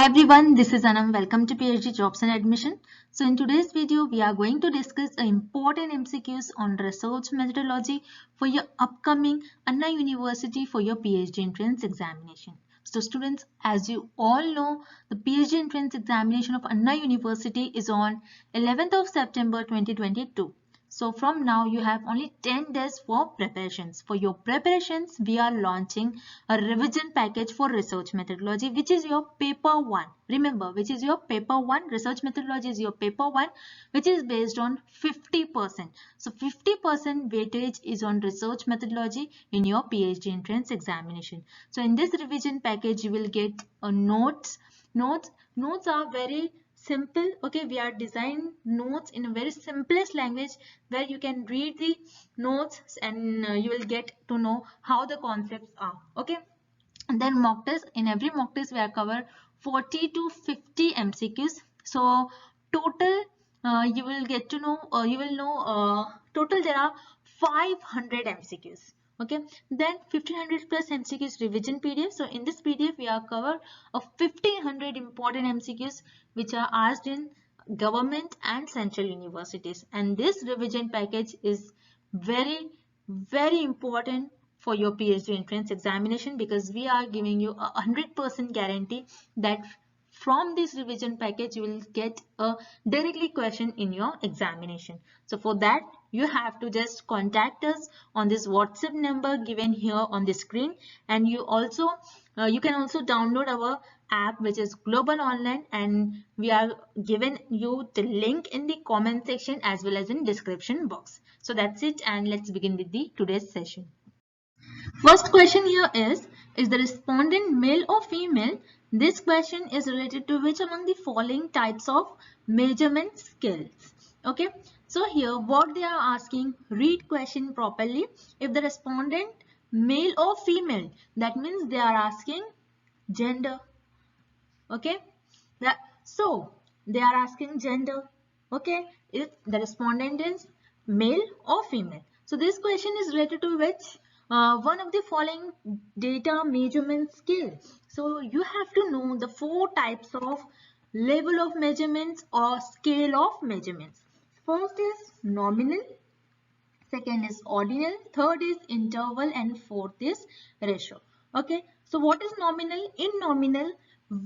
everyone, this is Anam. Welcome to PhD Jobs and Admission. So in today's video, we are going to discuss important MCQs on research methodology for your upcoming Anna University for your PhD entrance examination. So students, as you all know, the PhD entrance examination of Anna University is on 11th of September 2022. So from now you have only 10 days for preparations. For your preparations, we are launching a revision package for research methodology, which is your paper 1. Remember, which is your paper 1. Research methodology is your paper 1, which is based on 50%. So 50% weightage is on research methodology in your PhD entrance examination. So in this revision package, you will get notes. Notes are very simple. Okay, we are designing notes in a very simplest language where you can read the notes and you will get to know how the concepts are. Okay, and then mock test. In every mock test we are cover 40 to 50 MCQs. So total you will get to know total there are 500 MCQs. Okay, then 1500 plus MCQs revision PDF. So in this PDF we are cover of 1500 important MCQs which are asked in government and central universities, and this revision package is very important for your PhD entrance examination, because we are giving you a 100% guarantee that from this revision package you will get a directly question in your examination. So for that you have to just contact us on this WhatsApp number given here on the screen, and you can also download our app which is Global Online, and we are given you the link in the comment section as well as in description box. So that's it, and let's begin with the today's session. First question here is the respondent male or female? This question is related to which among the following types of measurement skills? Okay, so here what they are asking, read question properly. If the respondent male or female, that means they are asking gender. Okay, so they are asking gender. Okay, if the respondent is male or female. So this question is related to which one of the following data measurement skill. So you have to know the 4 types of level of measurements or scale of measurements. First is nominal, second is ordinal, third is interval, and fourth is ratio. Okay, so what is nominal? In nominal,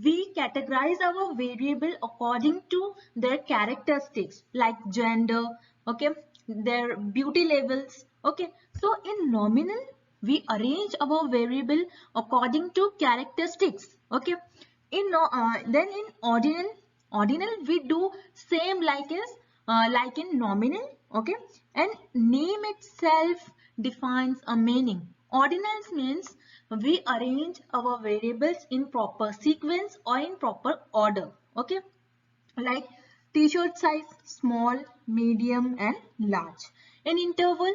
we categorize our variable according to their characteristics like gender, okay, their beauty levels. Okay, so in nominal we arrange our variable according to characteristics. Okay, then in ordinal we do same like in nominal. Okay, and name itself defines a meaning. Ordinals means we arrange our variables in proper sequence or in proper order. Okay, like t-shirt size, small, medium and large. In interval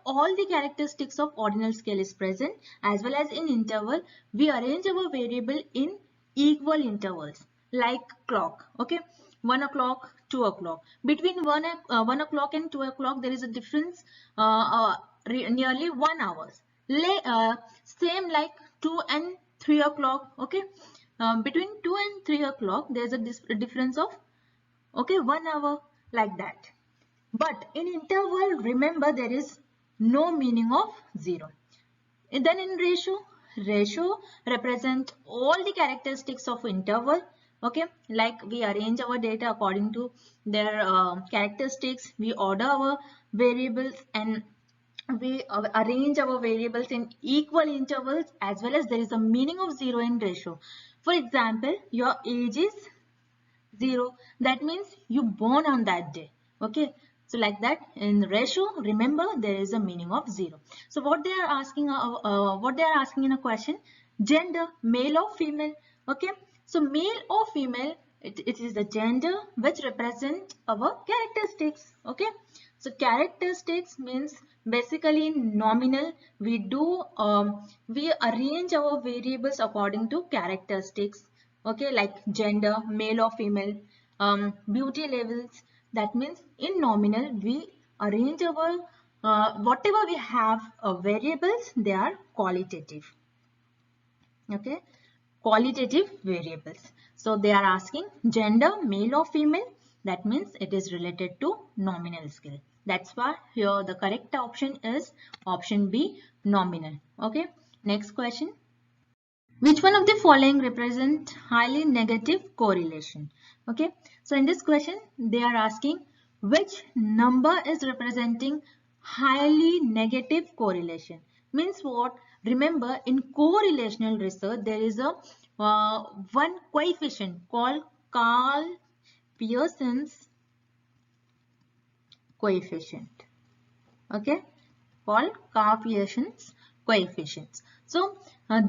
all the characteristics of ordinal scale is present, as well as in interval we arrange our variable in equal intervals like clock. Okay, 1 o'clock, 2 o'clock. Between 1 o'clock and 2 o'clock there is a difference nearly 1 hour. Same like 2 and 3 o'clock. Okay, between 2 and 3 o'clock there is a difference of 1 hour, like that. But in interval, remember, there is no meaning of 0. And then in ratio represent all the characteristics of interval. Okay, like we arrange our data according to their characteristics, we order our variables and we arrange our variables in equal intervals, as well as there is a meaning of 0 in ratio. For example, your age is 0, that means you born on that day. Okay, so like that. In ratio, remember, there is a meaning of 0. So what they are asking in a question, gender, male or female. Okay, so male or female, it is the gender which represent our characteristics. Okay, so characteristics means basically in nominal we arrange our variables according to characteristics. Okay, like gender, male or female, beauty levels. That means in nominal we arrange our whatever we have variables, they are qualitative. Okay, qualitative variables. So they are asking gender, male or female. That means it is related to nominal skill. That's why here the correct option is option B, nominal. Okay. Next question. Which one of the following represent highly negative correlation? Okay. So in this question, they are asking which number is representing highly negative correlation. Means what? Remember, in correlational research, there is a one coefficient called Carl Pearson's coefficient. Okay, called Carl-Pearson's coefficients. So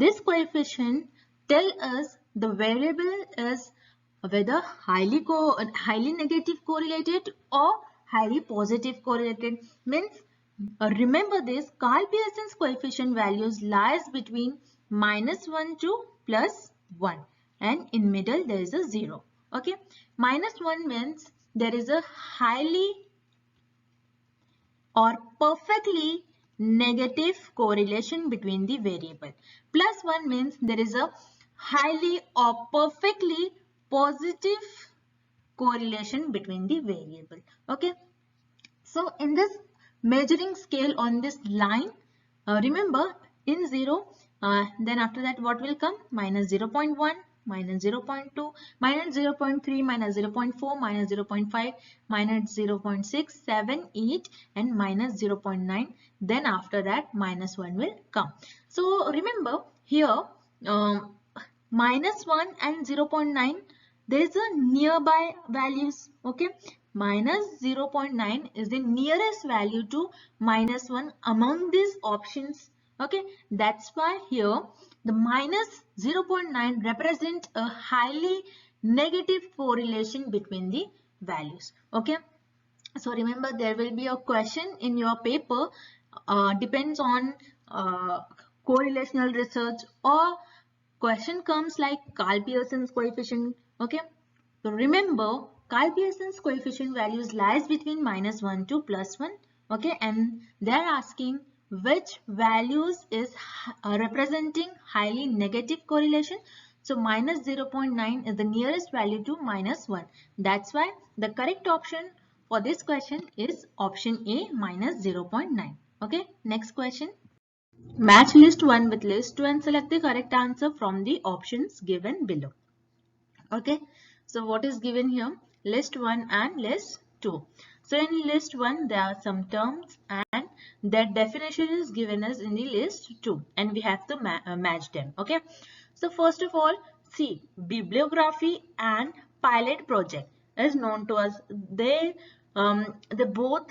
this coefficient tell us the variable is whether highly negative correlated or highly positive correlated. Means remember this, Carl-Pearson's coefficient values lies between -1 to +1, and in middle there is a 0. Okay, -1 means there is a highly or perfectly negative correlation between the variable. +1 means there is a highly or perfectly positive correlation between the variable. Okay. So in this measuring scale on this line, remember in 0, then after that what will come? -0.1, -0.2, -0.3, -0.4, -0.5, -0.6, 7, 8 and -0.9. Then after that -1 will come. So remember here -1 and 0.9, there is a nearby values. Okay, -0.9 is the nearest value to -1 among these options. Okay, that's why here the -0.9 represent a highly negative correlation between the values. Okay, so remember there will be a question in your paper, depends on correlational research, or question comes like Carl-Pearson's coefficient. Okay, so remember Carl-Pearson's coefficient values lies between -1 to +1. Okay, and they are asking which values is representing highly negative correlation. So -0.9 is the nearest value to -1. That's why the correct option for this question is option A, -0.9. Okay, next question. Match list 1 with list 2 and select the correct answer from the options given below. Okay, so what is given here? List 1 and list 2. So in list 1 there are some terms and their definition is given us in the list 2 and we have to match them. Okay, so first of all, see, bibliography and pilot project is known to us. They both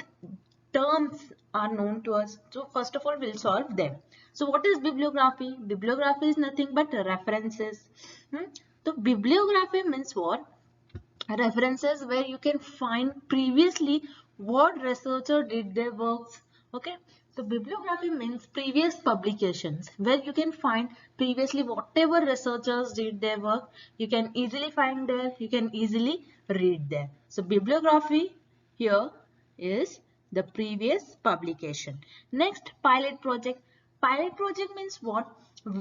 terms are known to us. So first of all, we'll solve them. So what is bibliography? Bibliography is nothing but references. So bibliography means what? References where you can find previously what researcher did their works. Okay, so bibliography means previous publications where you can find previously whatever researchers did their work. You can easily find there, you can easily read there. So bibliography here is the previous publication. Next, pilot project. Pilot project means what?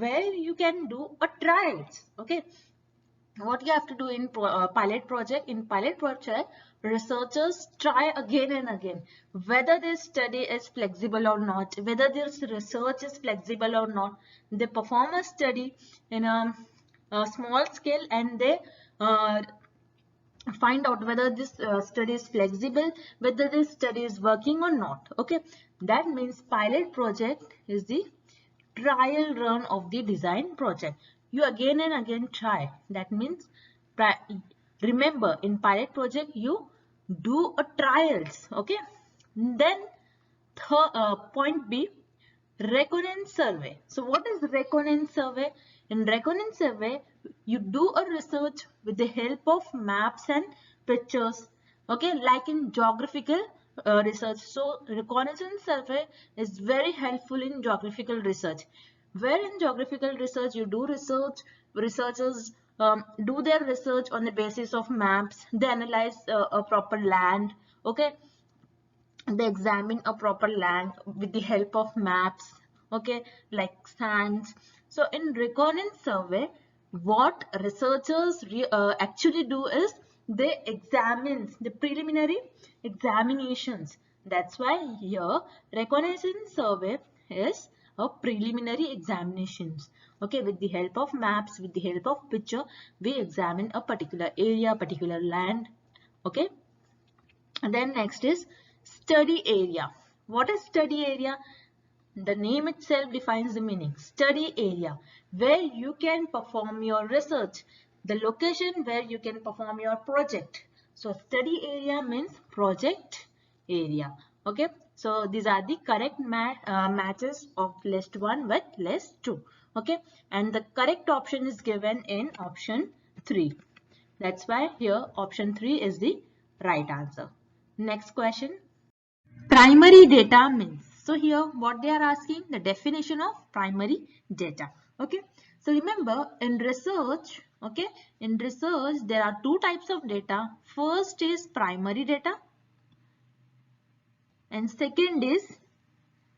Where you can do a trials. Okay, what you have to do in pilot project? In pilot project, researchers try again and again whether this study is flexible or not, whether this research is flexible or not. They perform a study in a small scale and they find out whether this study is flexible, whether this study is working or not. Okay, that means pilot project is the trial run of the design project. You again and again try. That means remember in pilot project you do a trials. Okay, then point B, recurrence survey. So what is recurrence survey? In recurrence survey, you do a research with the help of maps and pictures. Okay, like in geographical research. So reconnaissance survey is very helpful in geographical research. Where in geographical research you do research, researchers do their research on the basis of maps. They analyze a proper land. Okay, they examine a proper land with the help of maps. Okay, like sands. So in reconnaissance survey, what researchers actually do is they examine the preliminary examinations. That's why here reconnaissance survey is a preliminary examinations. Okay, with the help of maps, with the help of picture, we examine a particular area, particular land. Okay, and then next is study area. What is study area? The name itself defines the meaning. Study area, where you can perform your research. The location where you can perform your project. So study area means project area. Okay. So these are the correct matches of list 1 with list 2. Okay. And the correct option is given in option 3. That's why here option 3 is the right answer. Next question. Primary data means. So here what they are asking, the definition of primary data. Okay. So remember in research, okay, in research there are two types of data. First is primary data and second is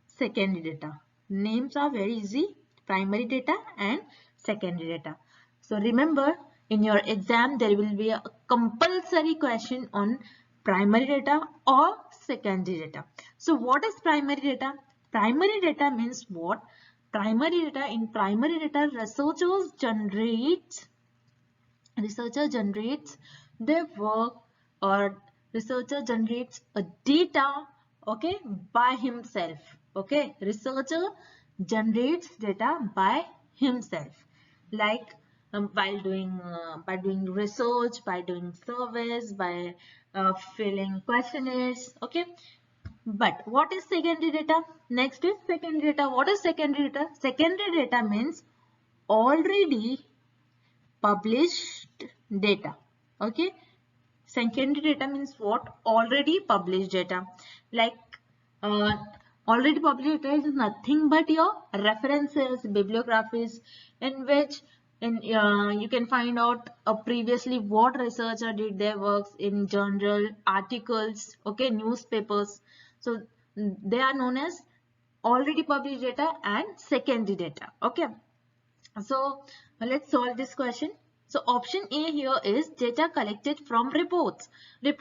secondary data. Names are very easy. Primary data and secondary data. So remember in your exam there will be a compulsory question on primary data or secondary data. So what is primary data? Primary data means what? Primary data, in primary data researcher generates their work, or researcher generates a data, okay, by himself. Okay, researcher generates data by himself, like by doing research, by doing surveys, by filling questionnaires. Okay, but what is secondary data? Next is secondary data. What is secondary data? Secondary data means already published data. Okay, secondary data means what? Already published data. Like uh, already published data is nothing but your references, bibliographies, in which you can find out previously what researcher did their works in journal, articles, okay, newspapers. So they are known as already published data and secondary data. Okay, so let's solve this question. So option A here is data collected from reports. In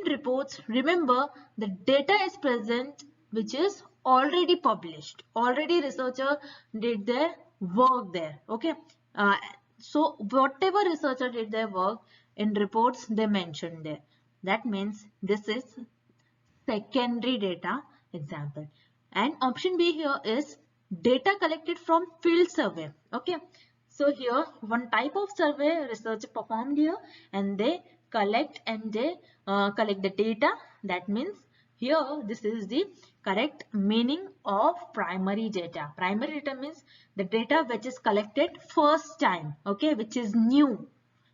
reports, remember the data is present which is already published. Already researcher did their work there. Okay. So whatever researcher did their work in reports, they mentioned there. That means this is secondary data example. And option B here is data collected from field survey. Okay, so here one type of survey research performed here, and they collect the data. That means here this is the correct meaning of primary data. Primary data means the data which is collected first time, okay, which is new,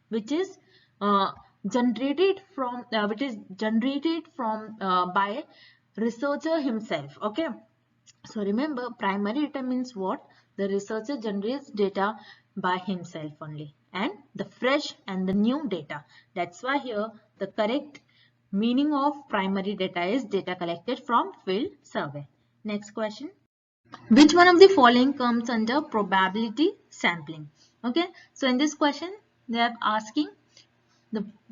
which is uh, generated from by researcher himself. Okay, so remember primary data means what? The researcher generates data by himself only, and the fresh and the new data. That's why here the correct meaning of primary data is data collected from field survey. Next question. Which one of the following comes under probability sampling? Okay, so in this question they are asking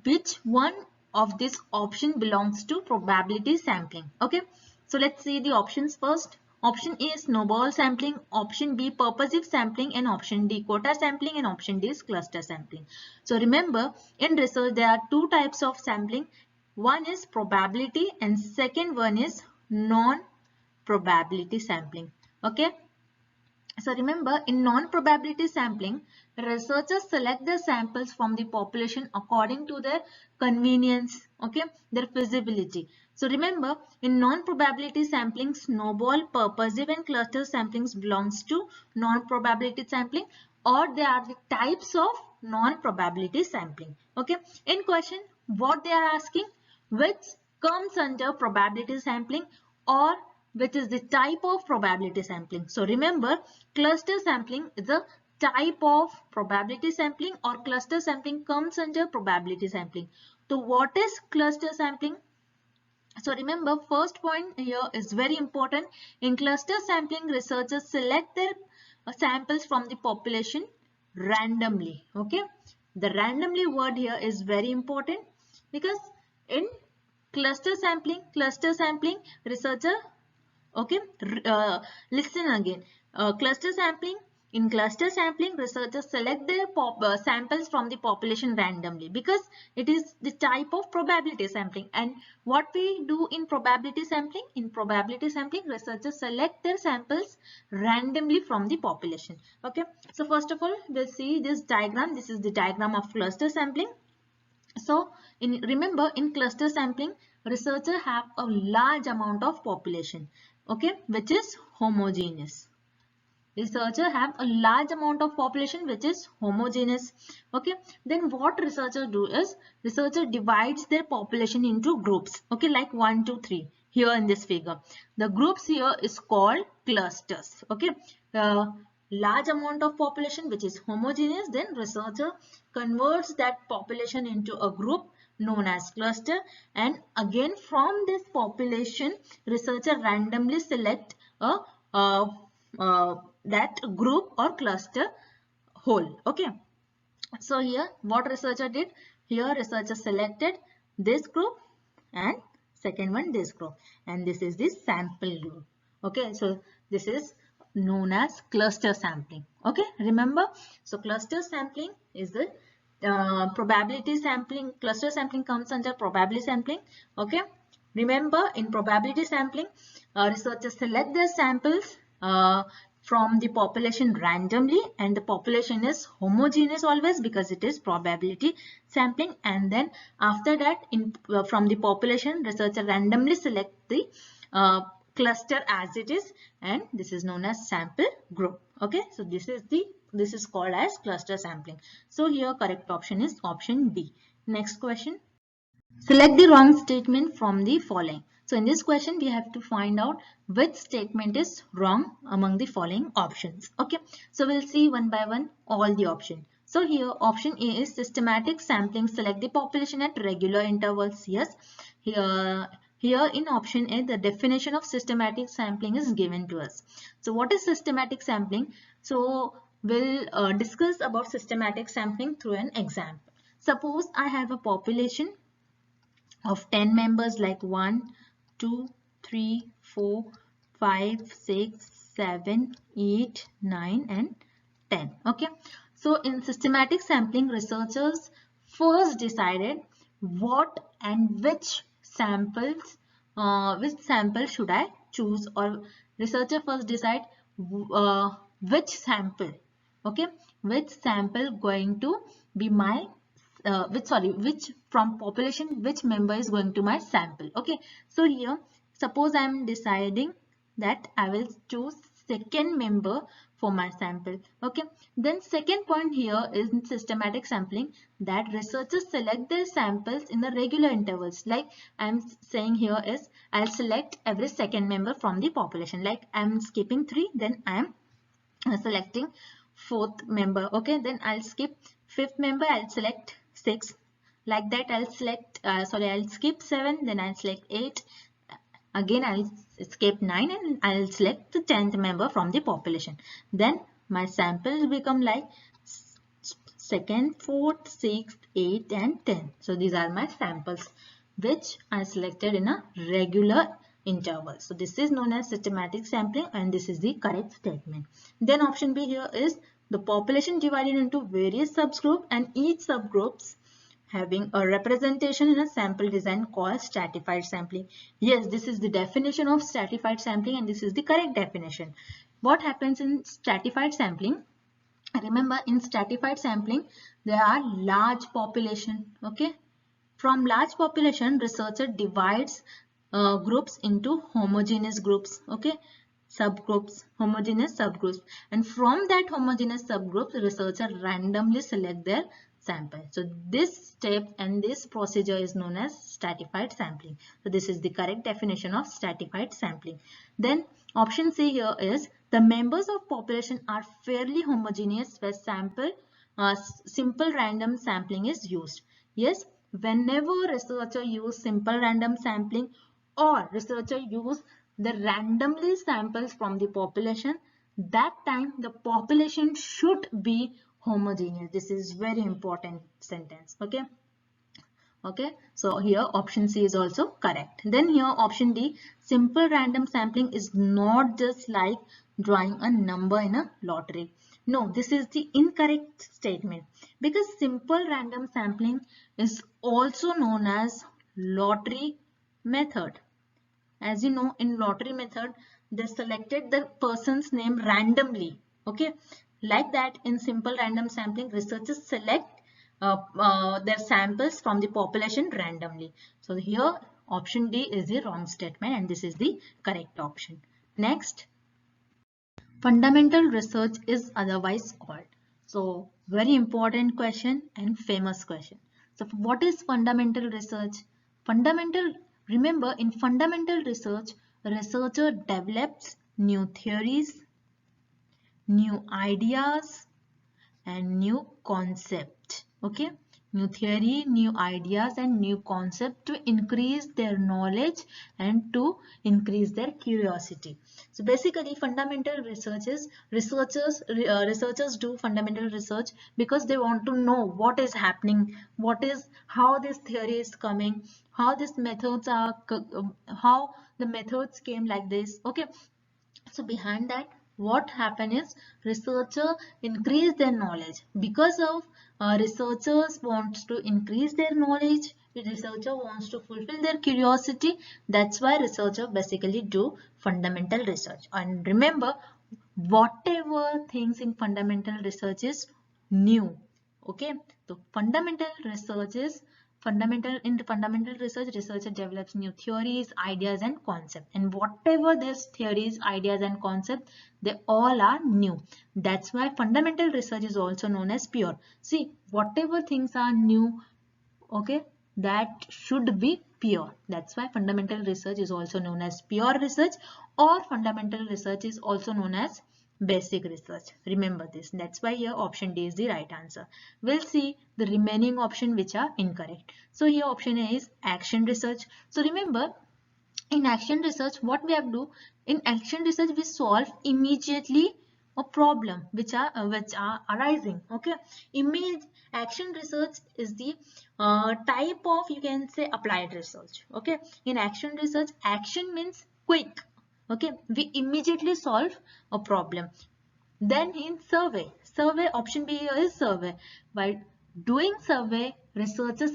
which one of this option belongs to probability sampling. Okay, so let's see the options first. Option A is snowball sampling, option B purposive sampling, and option D quota sampling, and option D is cluster sampling. So remember in research there are two types of sampling. One is probability and second one is non-probability sampling. Okay, so remember in non-probability sampling, researchers select the samples from the population according to their convenience, okay, their feasibility. So remember in non-probability sampling, snowball, purposive and cluster samplings belongs to non-probability sampling, or they are the types of non-probability sampling. Okay, in question what they are asking, which comes under probability sampling or which is the type of probability sampling. So remember cluster sampling is a type of probability sampling, or cluster sampling comes under probability sampling. So what is cluster sampling? So remember first point here is very important. In cluster sampling, researchers select their samples from the population randomly. Okay, the randomly word here is very important because in cluster sampling researcher, okay, listen again. Cluster sampling. In cluster sampling, researchers select their samples from the population randomly because it is the type of probability sampling. And what we do in probability sampling? In probability sampling, researchers select their samples randomly from the population. Okay. So first of all, we'll see this diagram. This is the diagram of cluster sampling. So remember in cluster sampling, researchers have a large amount of population, okay, which is homogeneous. Researchers have a large amount of population which is homogeneous. Okay, then what researchers do is researcher divides their population into groups. Okay, like 1, 2, 3 here in this figure. The groups here is called clusters. Okay, large amount of population which is homogeneous, then researcher converts that population into a group known as cluster, and again from this population researcher randomly select a that group or cluster whole. Okay, so here what researcher did, here researcher selected this group and second one this group, and this is the sample group. Okay, so this is known as cluster sampling. Okay, remember, so cluster sampling is the probability sampling. Cluster sampling comes under probability sampling. Okay, remember in probability sampling, researchers select their samples from the population randomly, and the population is homogeneous always because it is probability sampling. And then after that, from the population, researcher randomly select the cluster as it is, and this is known as sample group. Okay, so this is called as cluster sampling. So here correct option is option B. Next question. Select the wrong statement from the following. So in this question, we have to find out which statement is wrong among the following options. Okay, so we'll see one by one all the options. So here option A is systematic sampling. Select the population at regular intervals. Yes, here in option A, the definition of systematic sampling is given to us. So what is systematic sampling? So we'll discuss about systematic sampling through an example. Suppose I have a population of 10 members like 1, 2, 3, 4, 5, 6, 7, 8, 9 and 10. Okay. So in systematic sampling, researchers first decided what and which sample should I choose, or researcher first decide which sample, okay, which sample going to be my which from population which member is going to my sample. Okay, so here suppose I am deciding that I will choose second member for my sample. Okay, then second point here is in systematic sampling that researchers select their samples in the regular intervals. Like I am saying here is I'll select every second member from the population. Like I am skipping 3, then I am selecting fourth member. Okay, then I'll skip fifth member, I'll select 6. Like that I'll select I'll skip 7, then I'll select 8. Again I'll skip 9 and I'll select the 10th member from the population. Then my samples become like 2nd, 4th, 6th, 8th and 10. So these are my samples which I selected in a regular interval. So this is known as systematic sampling, and this is the correct statement. Then option B here is the population divided into various subgroups, and each subgroups having a representation in a sample design called stratified sampling. Yes, this is the definition of stratified sampling, and this is the correct definition. What happens in stratified sampling? Remember, in stratified sampling, there are large population. Okay, from large population, researcher divides groups into homogeneous groups. Okay, subgroups, homogeneous subgroups, and from that homogeneous subgroup, the researcher randomly select their sample. So this step and this procedure is known as stratified sampling. So this is the correct definition of stratified sampling. Then option C here is the members of population are fairly homogeneous where simple random sampling is used. Yes, whenever researcher use simple random sampling or researcher use the randomly samples from the population, that time the population should be homogeneous. This is very important sentence. Okay, so here option C is also correct. Then here option D, simple random sampling is not just like drawing a number in a lottery. No, this is the incorrect statement, because simple random sampling is also known as lottery method. As you know, in lottery method, they selected the person's name randomly. Okay, like that in simple random sampling, researchers select their samples from the population randomly. So here option D is the wrong statement and this is the correct option. Next, fundamental research is otherwise called. So very important question and famous question. So what is fundamental research? Fundamental, remember, in fundamental research, a researcher develops new theories, new ideas and new concept. Okay, new theory, new ideas and new concept to increase their knowledge and to increase their curiosity. So basically fundamental research is researchers do fundamental research because they want to know what is happening, how this theory is coming, how these methods are, how the methods came like this. Okay, so behind that, what happened is researcher increase their knowledge. Because of researchers wants to increase their knowledge, the researcher wants to fulfill their curiosity. That's why researcher basically do fundamental research. And remember, whatever things in fundamental research is new. Okay, so fundamental research is fundamental research, researcher develops new theories, ideas and concepts, and whatever these theories, ideas and concepts, they all are new. That's why fundamental research is also known as pure. See, whatever things are new, okay, that should be pure. That's why fundamental research is also known as pure research, or fundamental research is also known as basic research. Remember this. That's why here option D is the right answer. We'll see the remaining option which are incorrect. So here option A is action research. So remember, in action research, what we have to do, in action research we solve immediately a problem which are arising. Okay, action research is the type of, you can say, applied research. Okay, in action research, action means quick. Okay, we immediately solve a problem. Then in survey, option B here is survey. By doing survey, researchers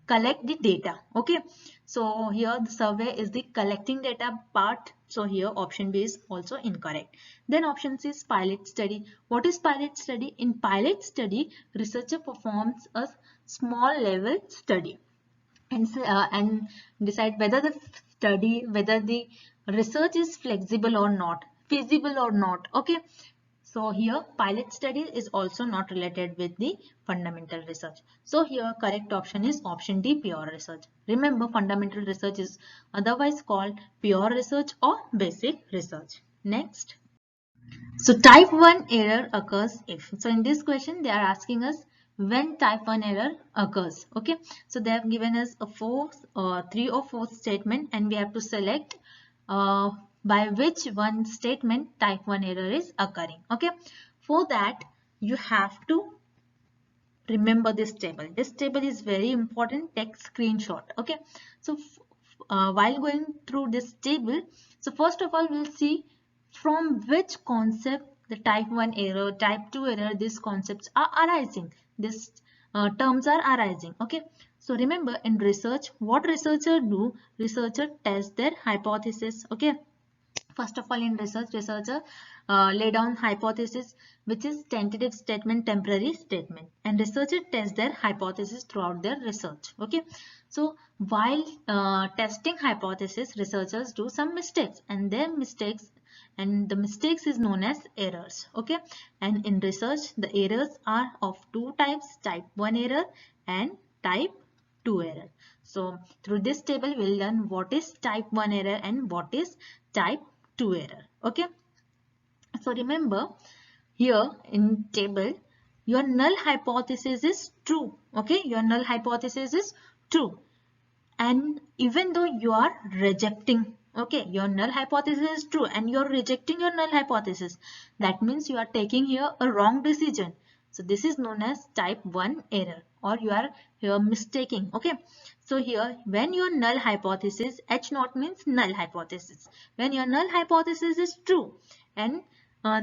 collect the data. Okay, so here the survey is the collecting data part. So here option B is also incorrect. Then option C is pilot study. What is pilot study? In pilot study, researcher performs a small level study and decide whether the research is flexible or not, feasible or not. Okay, so here pilot study is also not related with the fundamental research. So here correct option is option D, pure research. Remember, fundamental research is otherwise called pure research or basic research. Next, so type 1 error occurs if. So in this question they are asking us when type 1 error occurs. Okay, so they have given us a 3 or 4 statement and we have to select by which one statement type 1 error is occurring. Okay, for that you have to remember this table. This table is very important. Take screenshot. Okay, so while going through this table, so first of all we'll see from which concept the type 1 error, type 2 error, these concepts are arising. These terms are arising. Okay, so remember, in research, what researcher do? Researcher test their hypothesis. Okay, first of all in research, researcher lay down hypothesis, which is tentative statement, temporary statement, and researcher test their hypothesis throughout their research. Okay, so while testing hypothesis, researchers do some mistakes, and their mistakes, and the mistakes is known as errors. Okay, and in research the errors are of two types, type 1 error and type 2 error. So through this table we'll learn what is type 1 error and what is type 2 error. Okay, so remember, here in table your null hypothesis is true. Okay, your null hypothesis is true, and even though you are rejecting, okay, your null hypothesis is true and you're rejecting your null hypothesis, that means you are taking here a wrong decision. So this is known as type 1 error, or you are here mistaking. Okay. So here when your null hypothesis, H0 means null hypothesis. When your null hypothesis is true and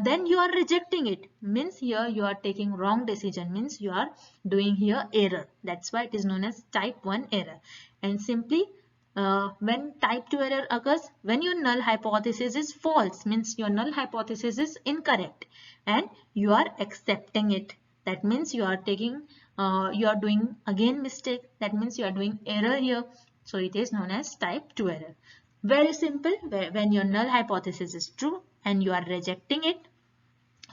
then you are rejecting it, means here you are taking wrong decision, means you are doing here error. That's why it is known as type 1 error. And simply when type 2 error occurs, when your null hypothesis is false, means your null hypothesis is incorrect and you are accepting it. That means you are taking, you are doing again mistake. That means you are doing error here. So it is known as type 2 error. Very simple. When your null hypothesis is true and you are rejecting it,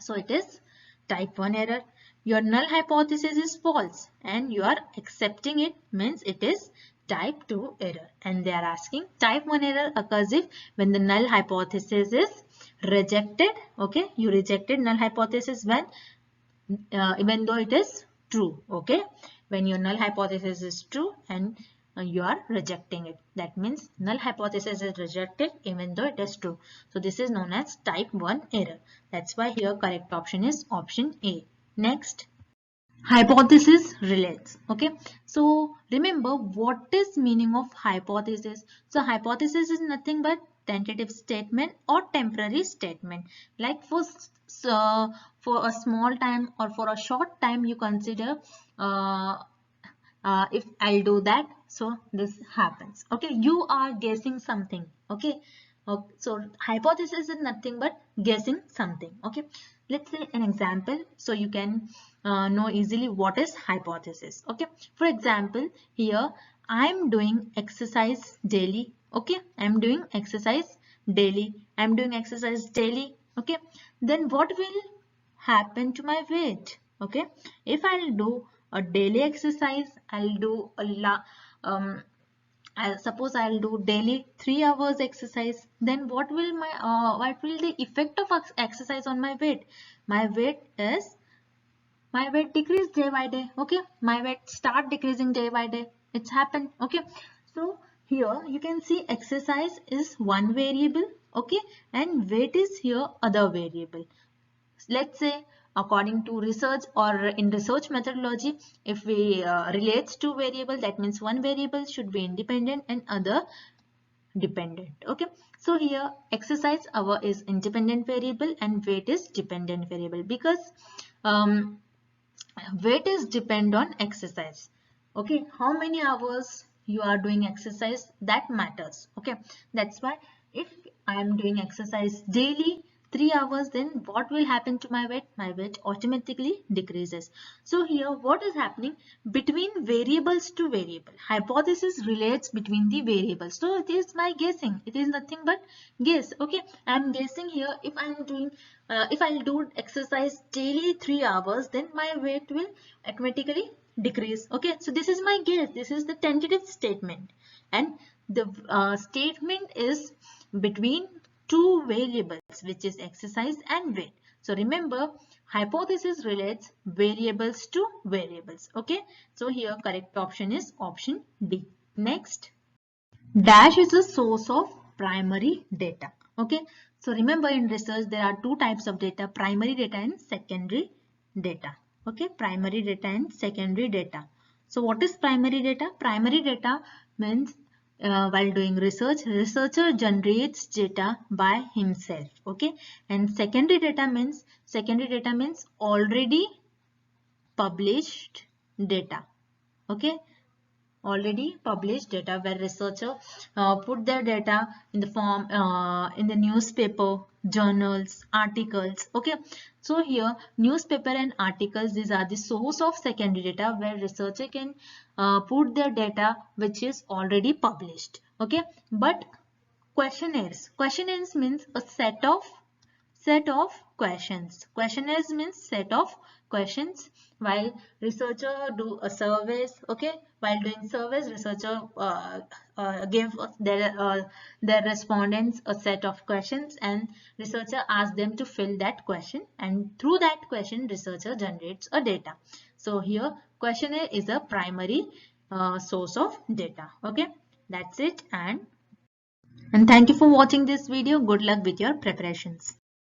so it is type 1 error. Your null hypothesis is false and you are accepting it, means it is type 2 error. And they are asking type 1 error occurs if when the null hypothesis is rejected. Okay, you rejected null hypothesis when even though it is true. Okay, when your null hypothesis is true and you are rejecting it, that means null hypothesis is rejected even though it is true. So this is known as type 1 error. That's why here correct option is option A. Next, hypothesis relates. Okay, so remember what is meaning of hypothesis. So hypothesis is nothing but tentative statement or temporary statement. Like for a small time or for a short time you consider if I'll do that, so this happens. Okay, you are guessing something. Okay, so hypothesis is nothing but guessing something. Okay, let's say an example so you can know easily what is hypothesis. Okay, for example, here I'm doing exercise daily. Okay, I'm doing exercise daily. I'm doing exercise daily. Okay, then what will happen to my weight? Okay, if I'll do a daily exercise, I'll do suppose I'll do daily 3 hours exercise, then what will the effect of exercise on my weight? My weight decrease day by day. Okay, my weight start decreasing day by day. It's happened. Okay, so here you can see exercise is one variable. Okay, and weight is here other variable. Let's say according to research or in research methodology, if we relates to variable, that means one variable should be independent and other dependent. Okay, so here exercise hour is independent variable and weight is dependent variable, because weight is depend on exercise. Okay, how many hours you are doing exercise, that matters. Okay, that's why if I am doing exercise daily 3 hours, then what will happen to my weight? My weight automatically decreases. So here what is happening between variables to variable? Hypothesis relates between the variables. So it is my guessing. It is nothing but guess. Okay, I am guessing here if I am doing if I do exercise daily 3 hours, then my weight will automatically decrease. Okay, so this is my guess. This is the tentative statement, and the statement is between two variables, which is exercise and weight. So remember, hypothesis relates variables to variables. Okay, so here correct option is option D. Next, dash is a source of primary data. Okay, so remember in research there are two types of data: primary data and secondary data. Okay, primary data and secondary data. So what is primary data? Primary data means while doing research, researcher generates data by himself. Okay, and secondary data means already published data. Okay, already published data where researcher put their data in the form in the newspaper, journals, articles. Okay, so here newspaper and articles, these are the source of secondary data where researcher can put their data which is already published. Okay, but questionnaires means a set of questions. Questionnaires means set of questions. While researcher do a surveys, okay, while doing surveys, researcher give their respondents a set of questions, and researcher asks them to fill that question, and through that question researcher generates a data. So here questionnaire is a primary source of data. Okay, that's it, and thank you for watching this video. Good luck with your preparations.